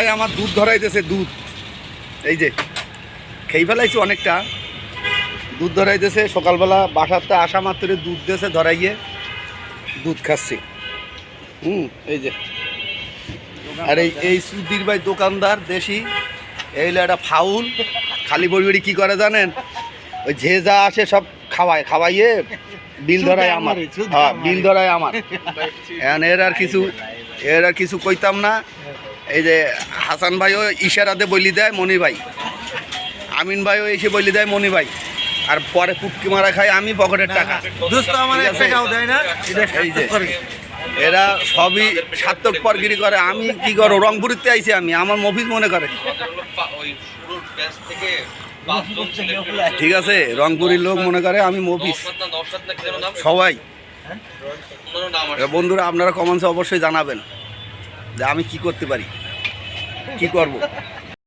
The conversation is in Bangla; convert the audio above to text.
ভাই আমার দুধ ধরাইতেছে, দুধ এই যে খেয়ে ফেলাইছি অনেকটা, দুধ ধরাইতেছে। সকালবেলা বাসাতে আসা মাত্র দুধ দিয়েছে ধরাইয়ে, দুধ খাচ্ছি। এই যে আর এই সুধীর ভাই দোকানদার দেশি, এই হলো একটা ফাউল। খালি বড়ি কি করে জানেন, ওই যে যা আসে সব খাওয়াইয়ে বিল ধরায় আমার। হ্যাঁ, বিল ধরায় আমার। এর আর কিছু কইতাম না। এই যে হাসান ভাইও ইশারাতে বলি দেয় মনি ভাই, আমিন ভাইও এসে বলি দেয় মনি ভাই, আর পরে পুটকি মারা খাই আমি পকেটের টাকা। এই যে এরা সবই সার্থক পরগিরি করে। আমি কি করো, রংপুরিতে আইছি আমি, আমার মফিজ মনে করে। ঠিক আছে, রংপুরের লোক মনে করে আমি মফিজ সবাই। বন্ধুরা আপনারা কমেন্টসে অবশ্যই জানাবেন যে আমি কি করতে পারি, কি করব।